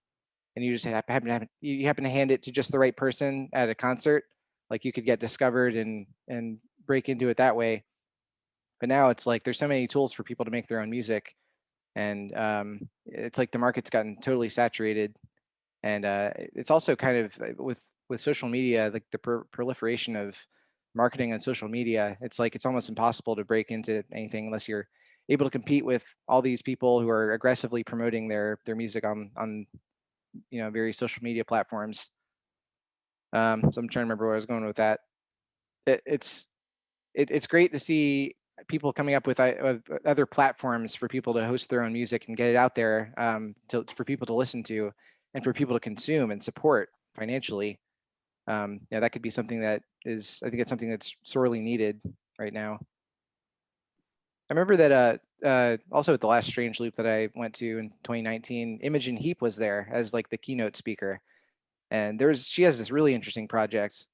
and you just happen to hand it to just the right person at a concert, like you could get discovered and break into it that way. But now it's like there's so many tools for people to make their own music, and it's like the market's gotten totally saturated. And it's also kind of with social media, like the proliferation of marketing on social media, it's like it's almost impossible to break into anything unless you're able to compete with all these people who are aggressively promoting their music on various social media platforms. So I'm trying to remember where I was going with that. It's great to see people coming up with other platforms for people to host their own music and get it out there, for people to listen to and for people to consume and support financially. That could be something that is, I think it's something that's sorely needed right now. I remember that also at the last Strange Loop that I went to in 2019, Imogen Heap was there as like the keynote speaker. And she has this really interesting project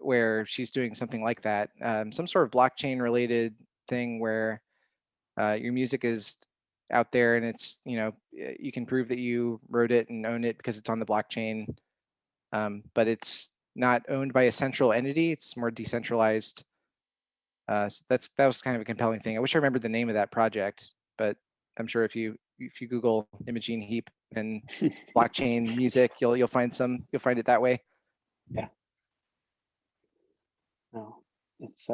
where she's doing something like that, some sort of blockchain related thing where your music is out there and it's, you can prove that you wrote it and own it because it's on the blockchain, but it's not owned by a central entity. It's more decentralized. So that was kind of a compelling thing. I wish I remembered the name of that project, but I'm sure if you Google Imogen Heap and blockchain music, you'll find it that way. Yeah. No, it's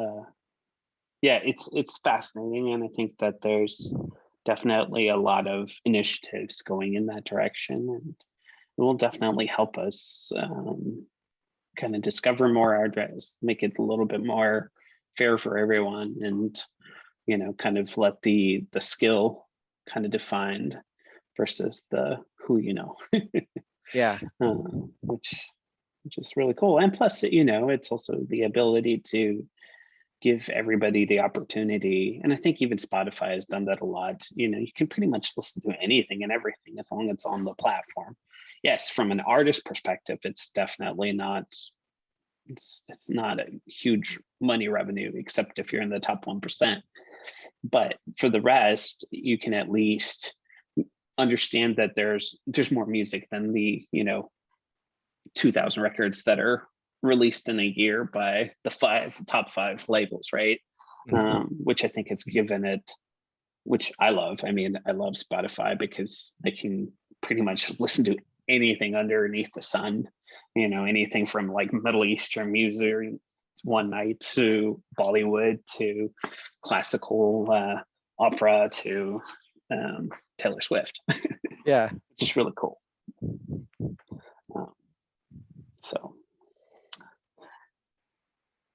it's fascinating, and I think that there's definitely a lot of initiatives going in that direction, and it will definitely help us kind of discover more artists, make it a little bit more fair for everyone, and kind of let the skill kind of defined versus the who Yeah. Which is really cool. And plus, it's also the ability to give everybody the opportunity. And I think even Spotify has done that a lot. You can pretty much listen to anything and everything as long as it's on the platform. Yes, from an artist perspective, it's definitely not, it's not a huge money revenue, except if you're in the top 1%. But for the rest, you can at least understand that there's more music than the 2,000 records that are released in a year by the top five labels, right? Which I think has given it, which I love. I mean, I love Spotify because they can pretty much listen to anything underneath the sun, anything from like Middle Eastern music one night to Bollywood to classical opera to Taylor Swift. Yeah. Which is really cool.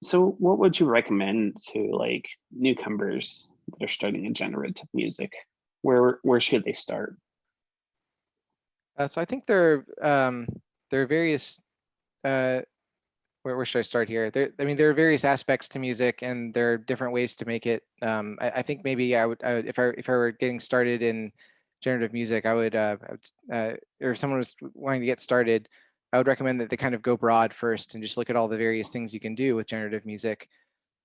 So what would you recommend to like newcomers that are starting in generative music? Where should they start? So I think there are various. Where should I start here? There are various aspects to music, and there are different ways to make it. I think maybe I would if I were getting started in generative music, or if someone was wanting to get started, I would recommend that they kind of go broad first and just look at all the various things you can do with generative music.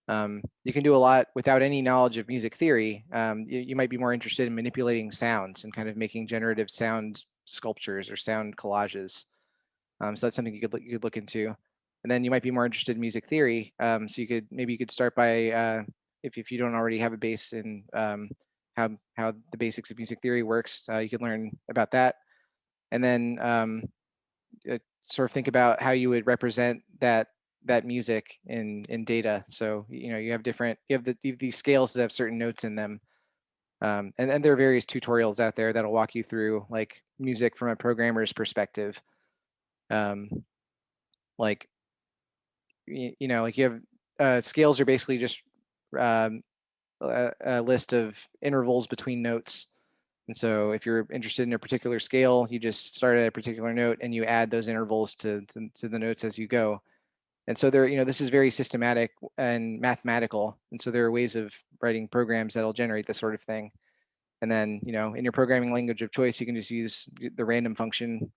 You can do a lot without any knowledge of music theory. You might be more interested in manipulating sounds and kind of making generative sound sculptures or sound collages. So that's something you could look into. And then you might be more interested in music theory. So maybe you could start by if you don't already have a base in how the basics of music theory works, you could learn about that, and then sort of think about how you would represent that music in data. So you have these scales that have certain notes in them, and there are various tutorials out there that'll walk you through like music from a programmer's perspective. Like like you have scales are basically just a list of intervals between notes. And so if you're interested in a particular scale, you just start at a particular note and you add those intervals to the notes as you go. And so this is very systematic and mathematical. And so there are ways of writing programs that'll generate this sort of thing. And then, in your programming language of choice, you can just use the random function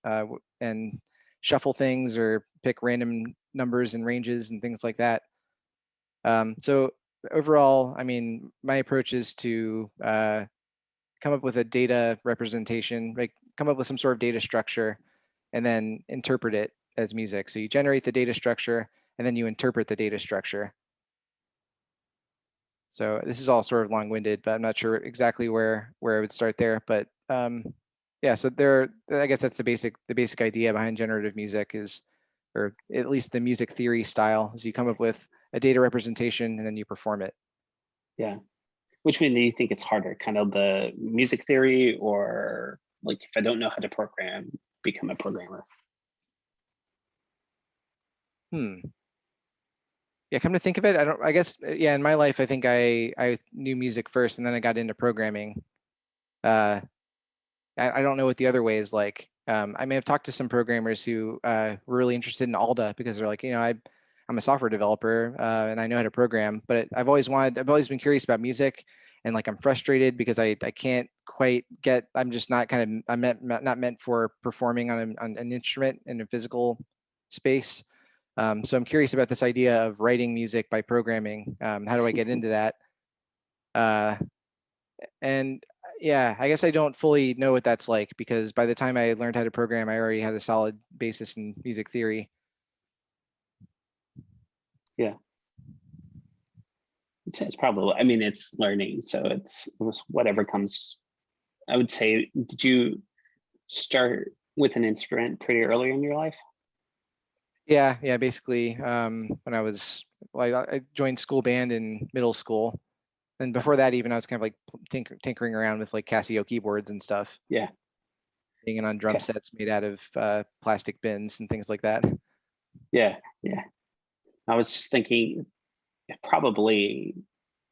and shuffle things or pick random numbers and ranges and things like that. So overall, I mean, my approach is to come up with a data representation, like come up with some sort of data structure and then interpret it as music. So you generate the data structure and then you interpret the data structure. So this is all sort of long-winded, but I'm not sure exactly where I would start there. But yeah, so I guess that's the basic idea behind generative music is, or at least the music theory style, is you come up with a data representation and then you perform it. Yeah. Which one do you think it's harder, kind of the music theory, or like if I don't know how to program, become a programmer? Yeah, come to think of it, I guess, yeah, in my life, I think I knew music first and then I got into programming. I don't know what the other way is like. I may have talked to some programmers who were really interested in Alda because they're like, I'm a software developer and I know how to program, but I've always been curious about music, and like I'm frustrated because I can't quite get. I'm just not not meant for performing on an instrument in a physical space. So I'm curious about this idea of writing music by programming. How do I get into that? And yeah, I guess I don't fully know what that's like because by the time I learned how to program, I already had a solid basis in music theory. Yeah. It's probably, I mean, it's learning. So it was whatever comes. I would say, did you start with an instrument pretty early in your life? Yeah, basically, when I joined school band in middle school. And before that, even I was kind of like tinkering around with like Casio keyboards and stuff. Yeah. Hanging on drum sets made out of plastic bins and things like that. Yeah. I was just thinking it probably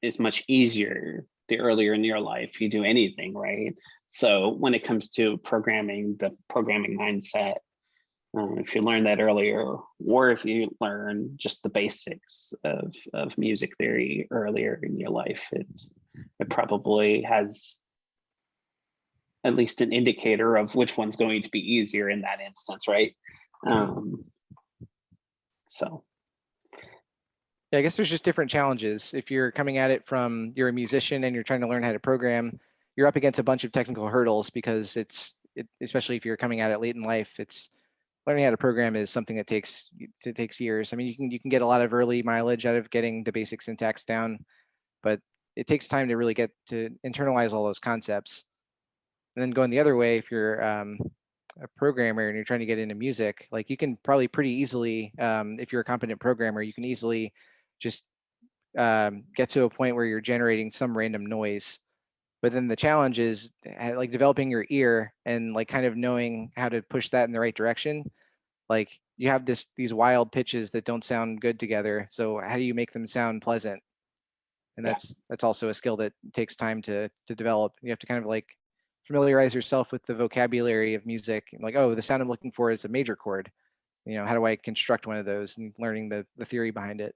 is much easier the earlier in your life you do anything, right? So when it comes to programming, the programming mindset, if you learn that earlier, or if you learn just the basics of music theory earlier in your life, it probably has at least an indicator of which one's going to be easier in that instance, right? So Yeah, I guess there's just different challenges. If you're coming at it from, you're a musician and you're trying to learn how to program, you're up against a bunch of technical hurdles because especially if you're coming at it late in life, it's learning how to program is something that takes years. I mean, you can get a lot of early mileage out of getting the basic syntax down, but it takes time to really get to internalize all those concepts. And then going the other way, if you're a programmer and you're trying to get into music, like you can probably pretty easily, if you're a competent programmer, you can easily just get to a point where you're generating some random noise. But then the challenge is like developing your ear and like kind of knowing how to push that in the right direction. Like you have these wild pitches that don't sound good together. So how do you make them sound pleasant? And Yeah. that's also a skill that takes time to develop. You have to kind of like familiarize yourself with the vocabulary of music. Like, oh, the sound I'm looking for is a major chord. You know, how do I construct one of those, and learning the theory behind it.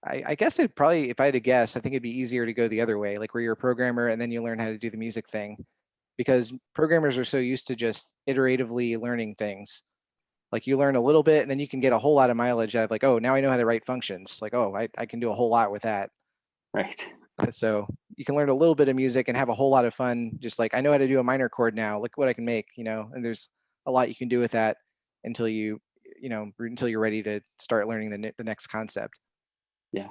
I guess it'd probably, if I had to guess, I think it'd be easier to go the other way, like where you're a programmer and then you learn how to do the music thing, because programmers are so used to just iteratively learning things. Like you learn a little bit and then you can get a whole lot of mileage out of like, oh, now I know how to write functions. Like, oh, I can do a whole lot with that. Right. So you can learn a little bit of music and have a whole lot of fun. Just like, I know how to do a minor chord now. Look what I can make, you know, and there's a lot you can do with that until until you're ready to start learning the next concept. Yeah.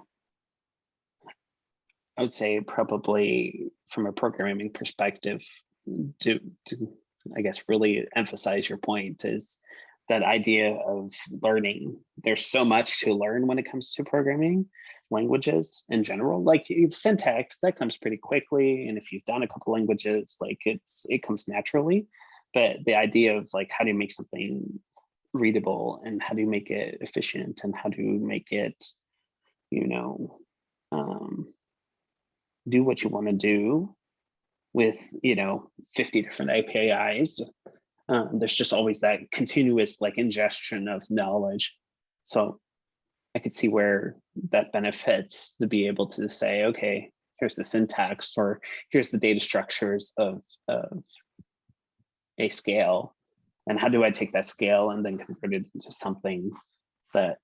I would say probably from a programming perspective, to I guess really emphasize your point is that idea of learning. There's so much to learn when it comes to programming languages in general. Like syntax, that comes pretty quickly, and if you've done a couple languages, like it comes naturally. But the idea of like how do you make something readable and how do you make it efficient and how do you make it, you know, do what you want to do with 50 different APIs. There's just always that continuous like ingestion of knowledge. So I could see where that benefits to be able to say, okay, here's the syntax or here's the data structures of a scale, and how do I take that scale and then convert it into something that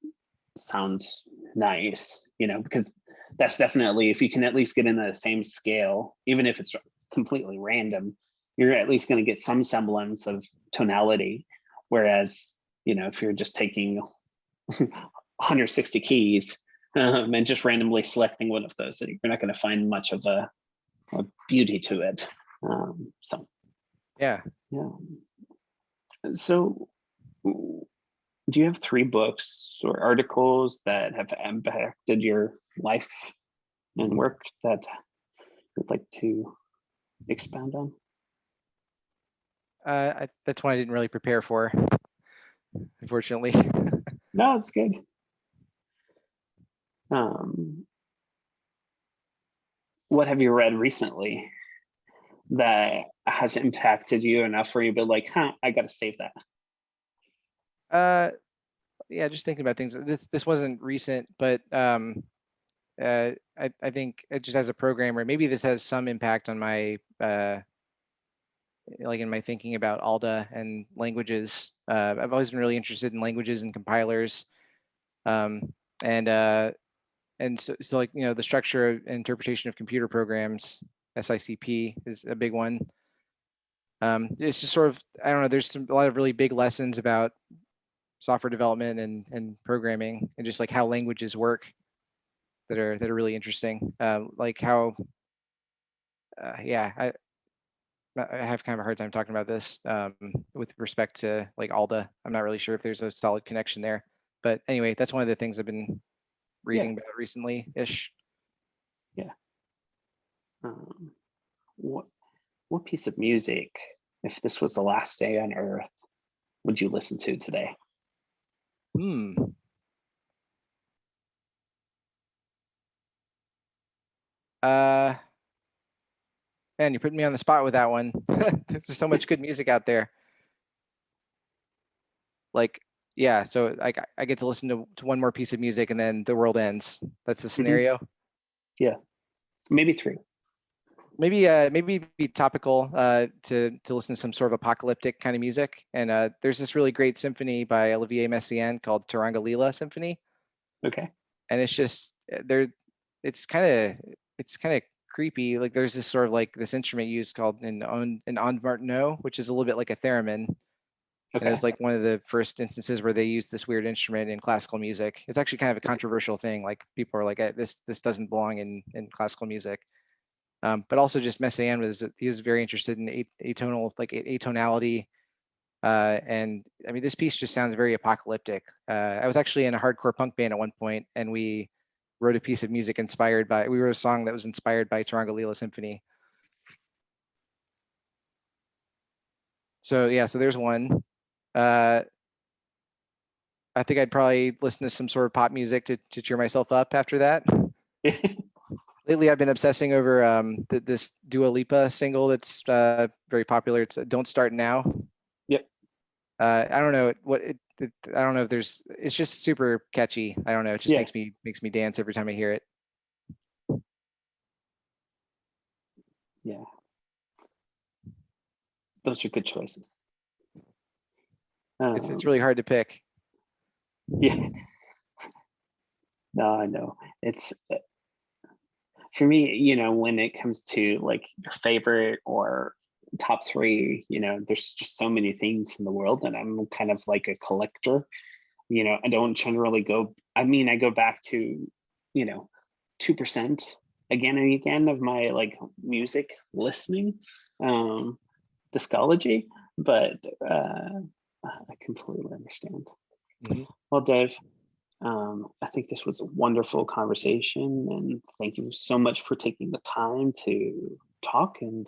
sounds nice, because that's definitely, if you can at least get in the same scale, even if it's completely random, you're at least going to get some semblance of tonality. Whereas, if you're just taking 160 keys and just randomly selecting one of those, you're not going to find much of a beauty to it. So, yeah. So, do you have 3 books or articles that have impacted your life and work that you'd like to expound on? That's one I didn't really prepare for, unfortunately. No, it's good. What have you read recently that has impacted you enough where you've been like, I got to save that? Yeah, just thinking about things. This wasn't recent, but I think just as a programmer, maybe this has some impact on my like in my thinking about Alda and languages. I've always been really interested in languages and compilers, and so like the structure and interpretation of computer programs, SICP is a big one. It's just sort of, I don't know, there's a lot of really big lessons about software development and programming and just like how languages work that are really interesting. Like how, yeah, I have kind of a hard time talking about this with respect to like Alda. I'm not really sure if there's a solid connection there, but anyway, that's one of the things I've been reading about recently-ish. Yeah. What piece of music, if this was the last day on Earth, would you listen to today? Man, you're putting me on the spot with that one. There's just so much good music out there. Like, yeah, so I get to listen to one more piece of music and then the world ends. That's the scenario. Yeah, maybe 3. Maybe be topical to listen to some sort of apocalyptic kind of music. And there's this really great symphony by Olivier Messiaen called Taranga Lila Symphony. Okay. and it's just there. It's kind of creepy. Like there's this sort of like this instrument used called an on martineau, which is a little bit like a theremin. And it Okay. was like one of the first instances where they used this weird instrument in classical music. It's actually kind of a controversial thing. Like people are like, this doesn't belong in classical music. But also just Messiaen he was very interested in atonal, like atonality. And I mean, this piece just sounds very apocalyptic. I was actually in a hardcore punk band at one point, and we wrote a piece of music we wrote a song that was inspired by Tarangalila Symphony. So yeah, so there's one. I think I'd probably listen to some sort of pop music to cheer myself up after that. Lately, I've been obsessing over this Dua Lipa single that's very popular. It's "Don't Start Now." Yep. I don't know I don't know if it's just super catchy. I don't know. It just Yeah. makes me dance every time I hear it. Yeah. Those are good choices. It's really hard to pick. Yeah. No, I know. It's for me, when it comes to like your favorite or top three, there's just so many things in the world, and I'm kind of like a collector. I don't generally I go back to, 2% again and again of my like music listening discology, but I completely understand. Mm-hmm. Well, Dave, I think this was a wonderful conversation, and thank you so much for taking the time to talk and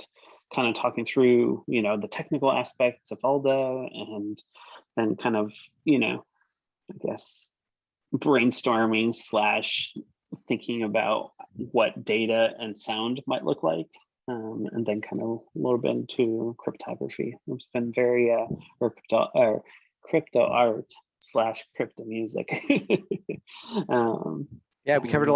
kind of talking through, the technical aspects of Alda, and then kind of, I guess brainstorming / thinking about what data and sound might look like, and then kind of a little bit into cryptography. It's been very crypto art / crypto music. Yeah, we covered a lot.